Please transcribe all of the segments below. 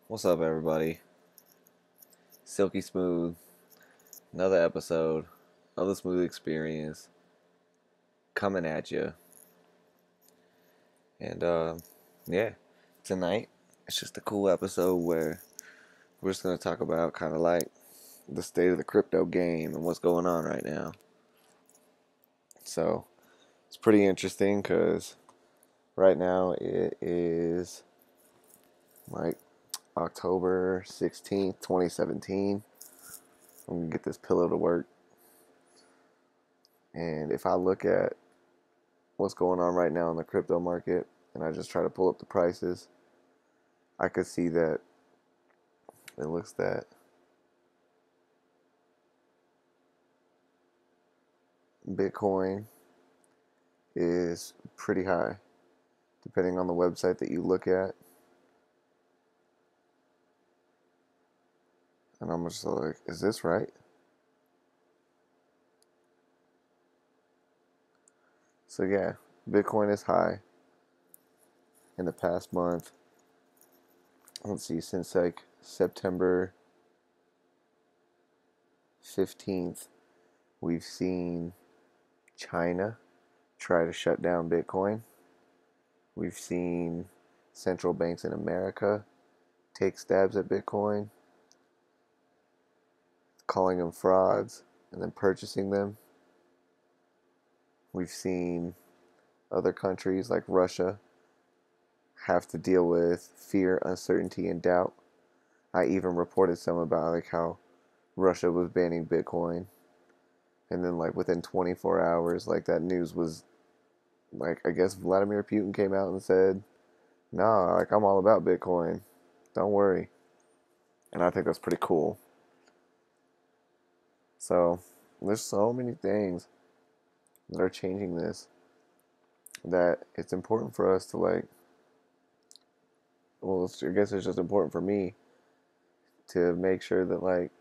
What's up, everybody? Silky Smooth, another episode of the Smooth Experience coming at you. And, yeah, tonight it's just a cool episode where we're just going to talk about kind of like the state of the crypto game and what's going on right now. So, it's pretty interesting because right now it is like October 16th, 2017. I'm going to get this pillow to work. And if I look at what's going on right now in the crypto market and I just try to pull up the prices, I could see that it looks that Bitcoin is pretty high depending on the website that you look at. And I'm just like, is this right? So yeah, Bitcoin is high in the past month. Let's see, since like September 15th, we've seen China try to shut down Bitcoin. We've seen central banks in America take stabs at Bitcoin, calling them frauds and then purchasing them. We've seen other countries like Russia have to deal with fear, uncertainty, and doubt. I even reported some about like how Russia was banning Bitcoin, and then like within 24 hours, like that news was like, I guess Vladimir Putin came out and said, "Nah, like I'm all about Bitcoin. Don't worry." And I think that's pretty cool. So there's so many things that are changing this that it's important for us to like, well, I guess it's just important for me to make sure that like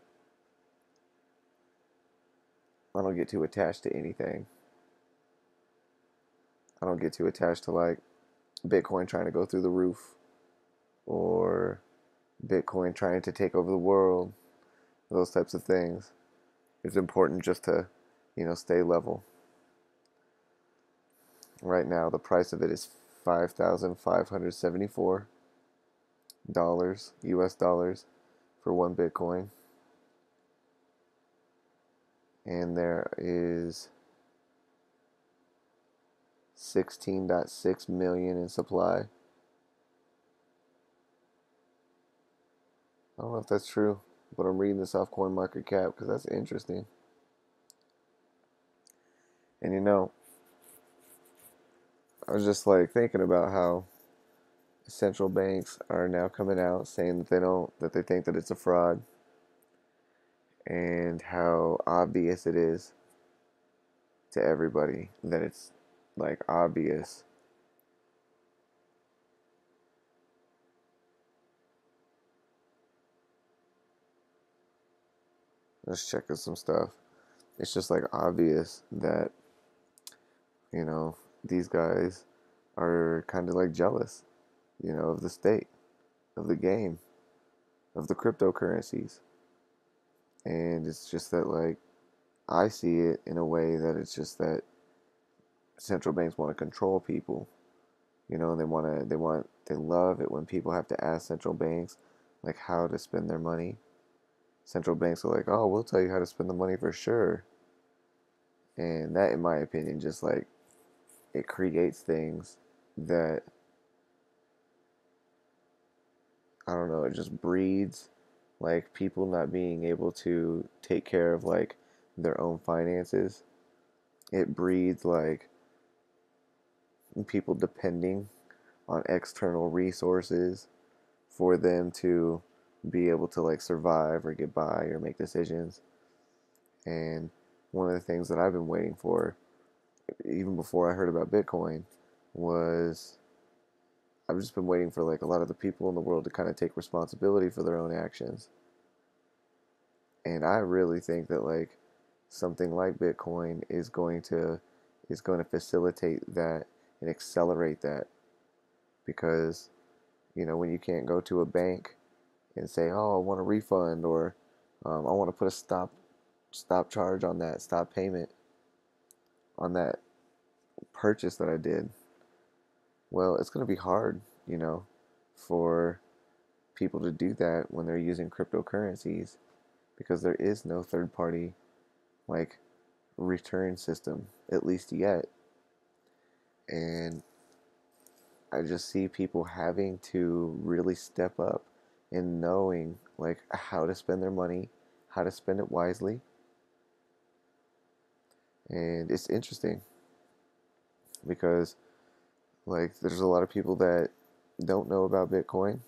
I don't get too attached to anything. I don't get too attached to like Bitcoin trying to go through the roof or Bitcoin trying to take over the world, those types of things. It's important just to, stay level. Right now, the price of it is $5,574 US dollars for one Bitcoin. And there is 16.6 million in supply. I don't know if that's true, but I'm reading this off CoinMarketCap because that's interesting. And I was just like thinking about how central banks are now coming out saying that they think that it's a fraud, and how obvious it is to everybody that it's like obvious. Let's check out some stuff. It's just like obvious that, these guys are kind of like jealous, of the state, of the game, of the cryptocurrencies. And it's just that like I see it in a way that it's just that central banks want to control people. They love it when people have to ask central banks like how to spend their money. Central banks are like, "Oh, we'll tell you how to spend the money for sure." And that, in my opinion, just like it creates things that, I don't know, it just breeds like people not being able to take care of like their own finances. It breeds like people depending on external resources for them to be able to like survive or get by or make decisions. And one of the things that I've been waiting for, even before I heard about Bitcoin, was I've just been waiting for like a lot of the people in the world to kind of take responsibility for their own actions. And I really think that like something like Bitcoin is going to facilitate that and accelerate that, because when you can't go to a bank and say, oh, I want a refund, or I want to put a stop charge on that, stop payment on that purchase that I did. Well, it's going to be hard, you know, for people to do that when they're using cryptocurrencies, because there is no third party like return system, at least yet. And I just see people having to really step up in knowing like how to spend their money, how to spend it wisely. And it's interesting because like there's a lot of people that don't know about Bitcoin.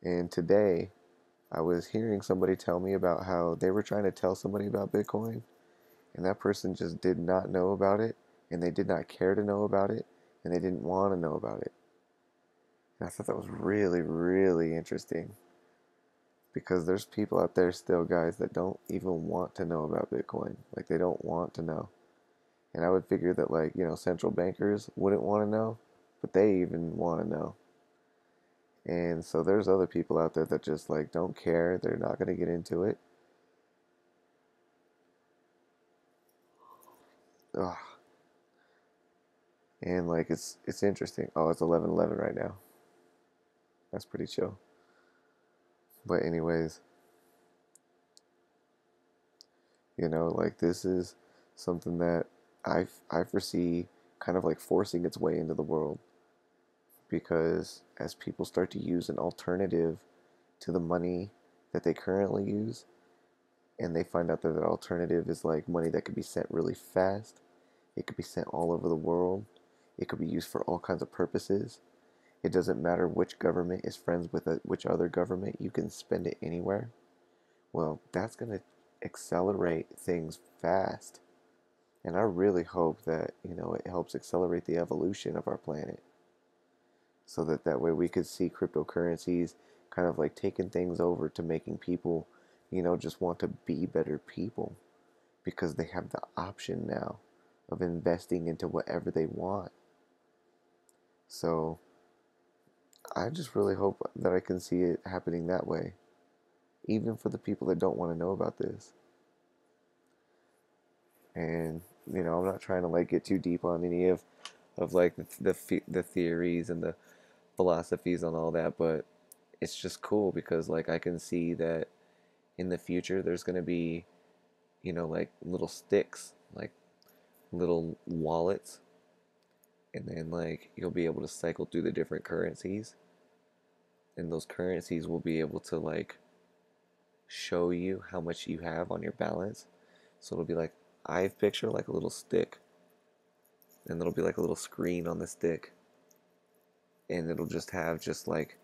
And today I was hearing somebody tell me about how they were trying to tell somebody about Bitcoin, and that person just did not know about it, and they did not care to know about it, and they didn't want to know about it. And I thought that was really, really interesting, because there's people out there still, guys, that don't even want to know about Bitcoin. Like, they don't want to know. And I would figure that, like, central bankers wouldn't want to know, but they even want to know. And so there's other people out there that just like don't care. They're not going to get into it. Ugh. And like it's interesting. Oh, it's 11:11 right now. That's pretty chill. But anyways, like this is something that I foresee kind of like forcing its way into the world, because as people start to use an alternative to the money that they currently use, and they find out that that alternative is like money that could be sent really fast, it could be sent all over the world, it could be used for all kinds of purposes. It doesn't matter which government is friends with which other government, you can spend it anywhere. Well, that's going to accelerate things fast. And I really hope that, it helps accelerate the evolution of our planet, so that that way we could see cryptocurrencies kind of like taking things over to making people, just want to be better people, because they have the option now of investing into whatever they want. So I just really hope that I can see it happening that way, even for the people that don't want to know about this. And I'm not trying to like get too deep on any of like the theories and the philosophies on all that, but it's just cool because like I can see that in the future there's going to be, like little sticks, like little wallets, and then like you'll be able to cycle through the different currencies, and those currencies will be able to like show you how much you have on your balance. So it'll be like, I've pictured like a little stick, and it'll be like a little screen on the stick, and it'll just have just like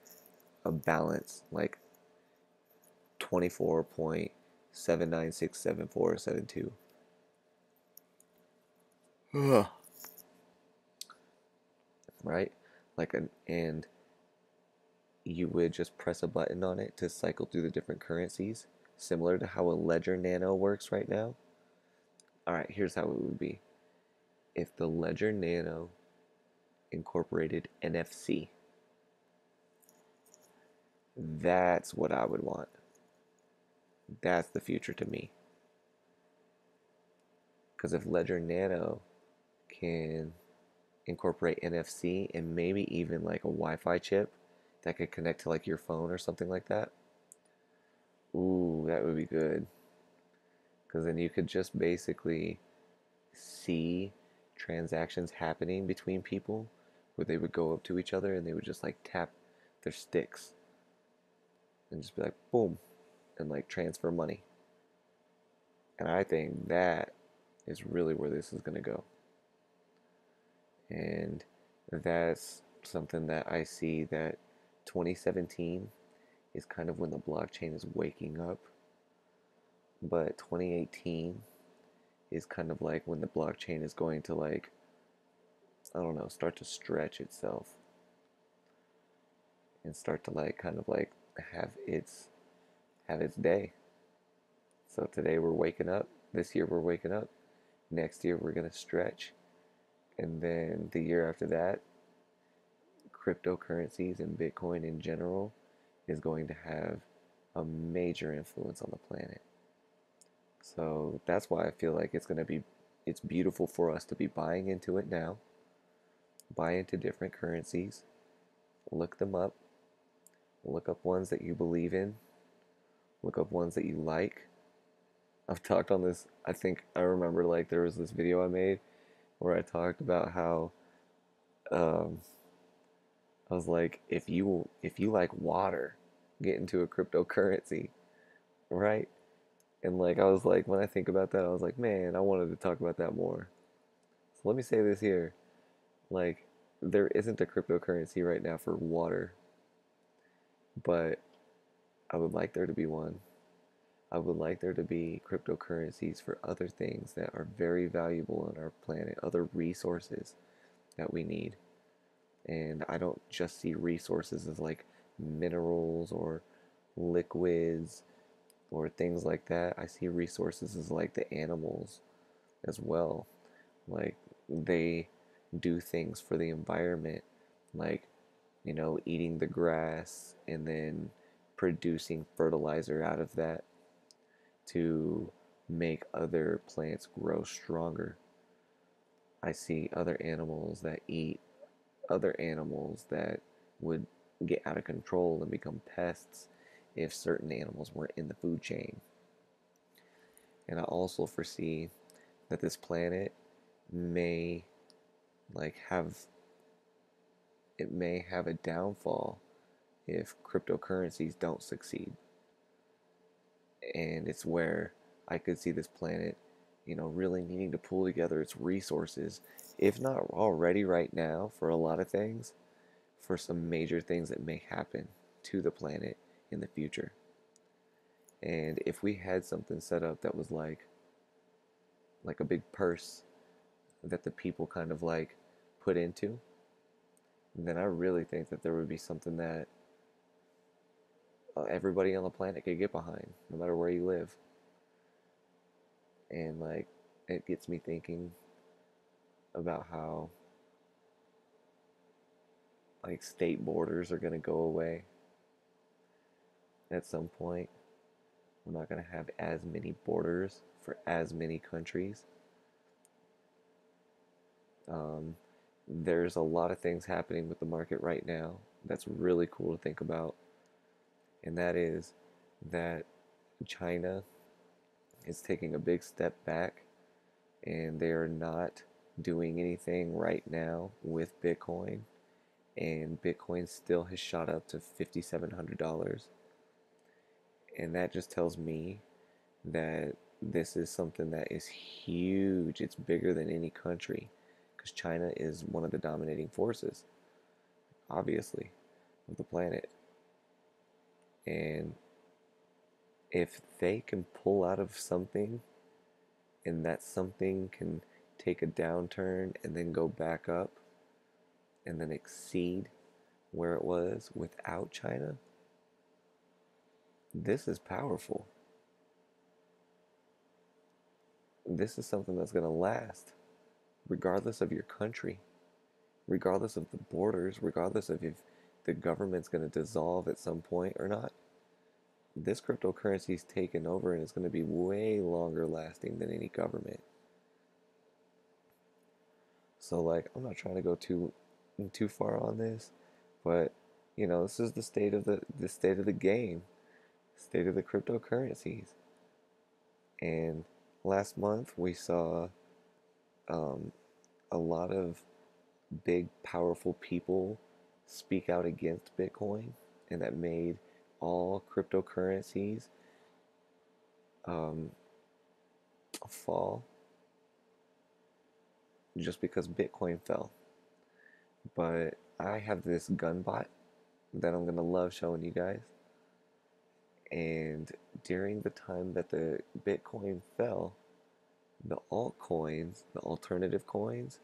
a balance, like 24.7967472. Right? And you would just press a button on it to cycle through the different currencies, similar to how a Ledger Nano works right now. All right, here's how it would be. If the Ledger Nano incorporated NFC, that's what I would want. That's the future to me. Because if Ledger Nano can incorporate NFC and maybe even like a Wi-Fi chip that could connect to like your phone or something like that, ooh, that would be good. Because then you could just basically see transactions happening between people, where they would go up to each other and they would just like tap their sticks and just be like boom, and like transfer money. And I think that is really where this is going to go. And that's something that I see that 2017 is kind of when the blockchain is waking up, but 2018 is kind of like when the blockchain is going to like, I don't know, start to stretch itself and start to like kind of like have its day. So today we're waking up, this year we're waking up, next year we're going to stretch, and then the year after that, cryptocurrencies and Bitcoin in general is going to have a major influence on the planet. So that's why I feel like it's beautiful for us to be buying into it now, buy into different currencies, look them up, look up ones that you believe in, look up ones that you like. I've talked on this, I think I remember like there was this video I made where I talked about how um, I was like, if you like water, get into a cryptocurrency, right? And like I was like, when I think about that, I was like, man, I wanted to talk about that more. So let me say this here. Like, there isn't a cryptocurrency right now for water, but I would like there to be one. I would like there to be cryptocurrencies for other things that are very valuable on our planet, other resources that we need. And I don't just see resources as like minerals or liquids or things like that. I see resources as like the animals as well. Like they do things for the environment, like, eating the grass and then producing fertilizer out of that to make other plants grow stronger. I see other animals that eat other animals that would get out of control and become pests if certain animals weren't in the food chain. And I also foresee that this planet may like have it may have a downfall if cryptocurrencies don't succeed. And it's where I could see this planet, really needing to pull together its resources, if not already right now for a lot of things, for some major things that may happen to the planet in the future. And if we had something set up that was like a big purse that the people kind of like put into, then I really think that there would be something that everybody on the planet could get behind, no matter where you live. And like, it gets me thinking about how like state borders are going to go away at some point. We're not going to have as many borders for as many countries. Um, there's a lot of things happening with the market right now that's really cool to think about, and that is that China is taking a big step back and they are not doing anything right now with Bitcoin, and Bitcoin still has shot up to $5,700. And that just tells me that this is something that is huge. It's bigger than any country because China is one of the dominating forces, obviously, of the planet. And if they can pull out of something and that something can take a downturn and then go back up and then exceed where it was without China, this is powerful. This is something that's going to last regardless of your country, regardless of the borders, regardless of if the government's going to dissolve at some point or not. This cryptocurrency is taken over and it's going to be way longer lasting than any government. So like, I'm not trying to go too far on this, but this is the state of the game, state of the cryptocurrencies. And last month we saw um, a lot of big, powerful people speak out against Bitcoin, and that made all cryptocurrencies um, fall just because Bitcoin fell. But I have this gun bot that I'm gonna love showing you guys. And during the time that the Bitcoin fell, the altcoins, the alternative coins,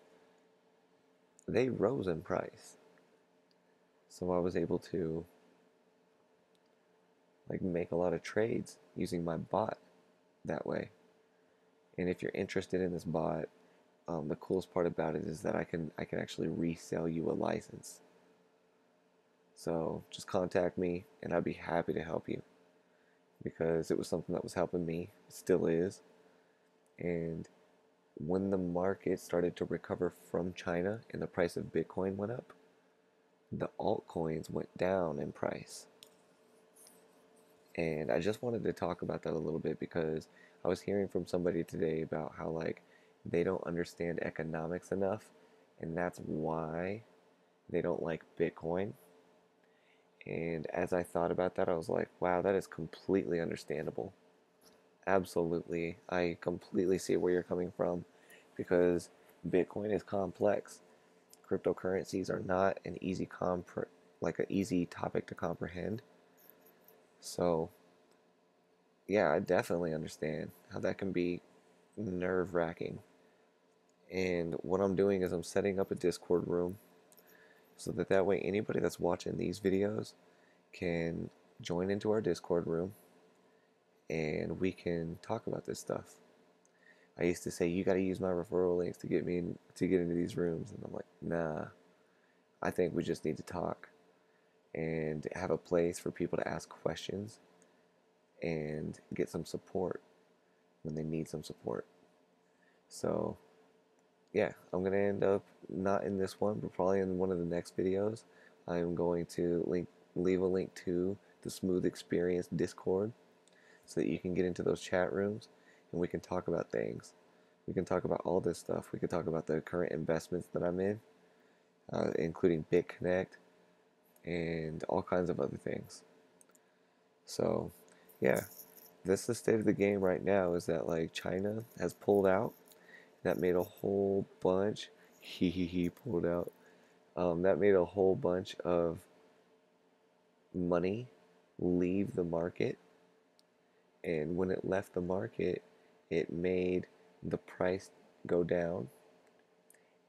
they rose in price. So I was able to like make a lot of trades using my bot that way. And if you're interested in this bot, the coolest part about it is that I can actually resell you a license. So just contact me and I'd be happy to help you. because it was something that was helping me, it still is. And when the market started to recover from China and the price of Bitcoin went up, the altcoins went down in price. And I just wanted to talk about that a little bit because I was hearing from somebody today about how like they don't understand economics enough, and that's why they don't like Bitcoin. And as I thought about that, I was like, wow, that is completely understandable. Absolutely. I completely see where you're coming from because Bitcoin is complex. Cryptocurrencies are not an easy like an easy topic to comprehend. So, yeah, I definitely understand how that can be nerve-wracking. And what I'm doing is I'm setting up a Discord room so that way anybody that's watching these videos can join into our Discord room and we can talk about this stuff. I used to say you got to use my referral links to get me to get into these rooms, and I'm like, nah. I think we just need to talk and have a place for people to ask questions and get some support when they need some support. So yeah, I'm gonna end up not in this one, but probably in one of the next videos. I'm going to leave a link to the Smooth Experience Discord so that you can get into those chat rooms and we can talk about things. We can talk about all this stuff. We can talk about the current investments that I'm in, including Bitconnect and all kinds of other things. So, yeah, that's the state of the game right now. Is that like China has pulled out? That made a whole bunch. He pulled out. That made a whole bunch of money leave the market, and when it left the market, it made the price go down,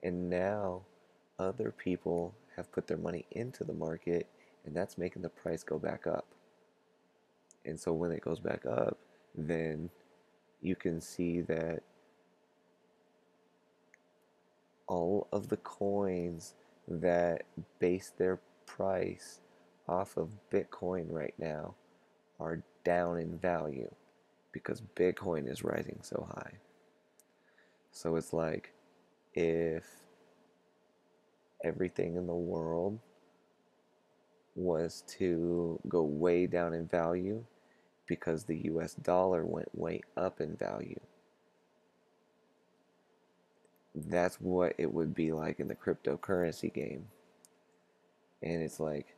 and now other people have put their money into the market, and that's making the price go back up. And so when it goes back up, then you can see that all of the coins that base their price off of Bitcoin right now are down in value because Bitcoin is rising so high. So it's like if everything in the world was to go way down in value because the US dollar went way up in value. That's what it would be like in the cryptocurrency game. And it's like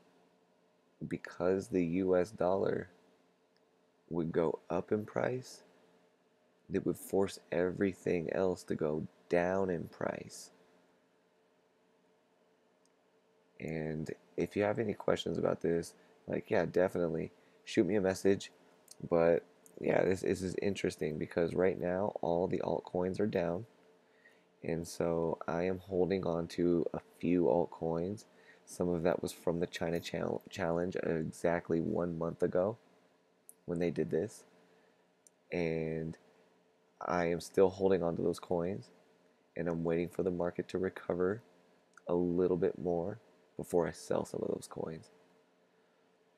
because the US dollar would go up in price, it would force everything else to go down in price. And if you have any questions about this, like, yeah, definitely shoot me a message. But yeah, this is interesting because right now all the altcoins are down. And so I am holding on to a few altcoins. Some of that was from the China challenge exactly 1 month ago when they did this. And I am still holding on to those coins. And I'm waiting for the market to recover a little bit more before I sell some of those coins.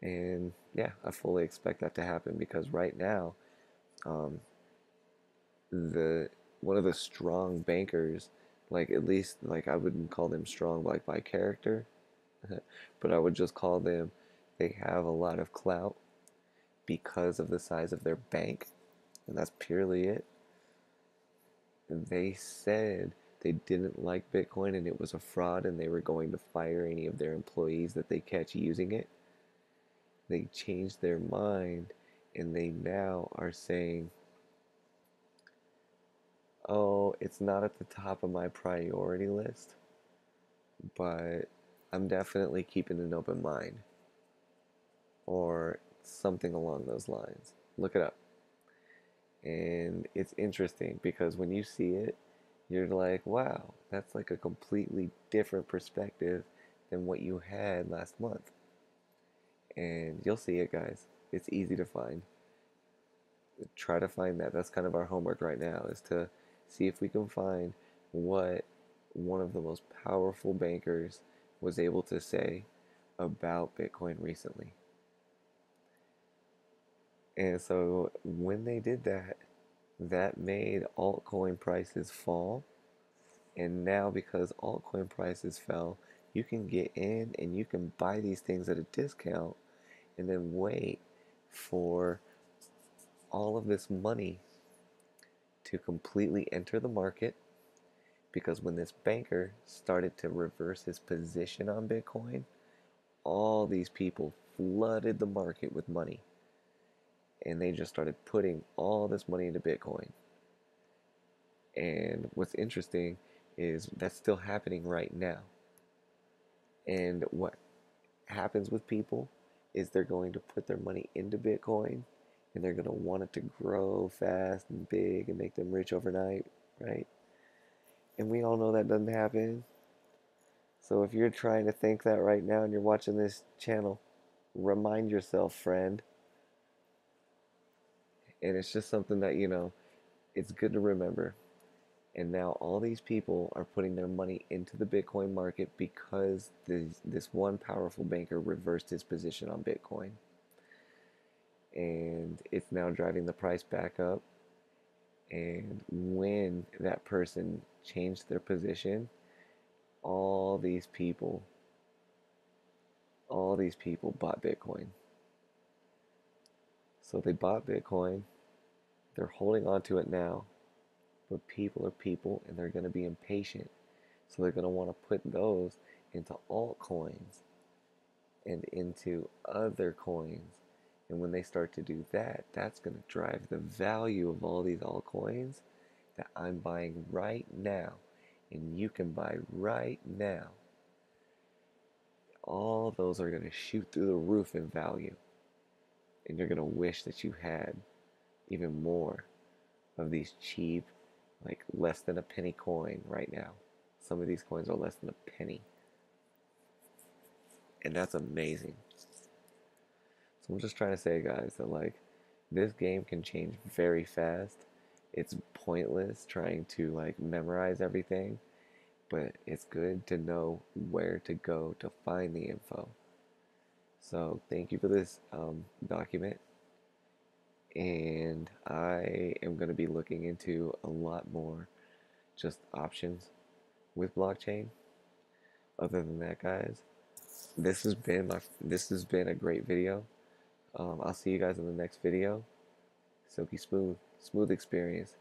And yeah, I fully expect that to happen because right now, um, the one of the strong bankers, like at least like I wouldn't call them strong like by character, but I would just call them they have a lot of clout because of the size of their bank, and that's purely it. And they said they didn't like Bitcoin and it was a fraud and they were going to fire any of their employees that they catch using it. They changed their mind and they now are saying, oh, it's not at the top of my priority list, but I'm definitely keeping an open mind, or something along those lines. Look it up. And it's interesting because when you see it, you're like, wow, that's like a completely different perspective than what you had last month. And you'll see it, guys. It's easy to find. Try to find that. That's kind of our homework right now, is to see if we can find what one of the most powerful bankers was able to say about Bitcoin recently. And so when they did that, that made altcoin prices fall. And now, because altcoin prices fell, you can get in and you can buy these things at a discount and then wait for all of this money to completely enter the market. Because when this banker started to reverse his position on Bitcoin, all these people flooded the market with money and they just started putting all this money into Bitcoin. And what's interesting is that's still happening right now. And what happens with people is they're going to put their money into Bitcoin and they're going to want it to grow fast and big and make them rich overnight, right? And we all know that doesn't happen. So if you're trying to think that right now and you're watching this channel, remind yourself, friend. And it's just something that, it's good to remember. And now all these people are putting their money into the Bitcoin market because this one powerful banker reversed his position on Bitcoin. And it's now driving the price back up. And when that person changed their position, all these people, bought Bitcoin. So they bought Bitcoin, they're holding on to it now, but people are people and they're going to be impatient. So they're going to want to put those into altcoins and into other coins. And when they start to do that, that's going to drive the value of all these altcoins that I'm buying right now and you can buy right now. All those are going to shoot through the roof in value. And you're going to wish that you had even more of these cheap, like less than a penny coin right now. Some of these coins are less than a penny. And that's amazing. So I'm just trying to say, guys, that like this game can change very fast. It's pointless trying to like memorize everything, but it's good to know where to go to find the info. So thank you for this document, and I am going to be looking into a lot more just options with blockchain. Other than that, guys, this has been a great video. I'll see you guys in the next video. Silky smooth experience.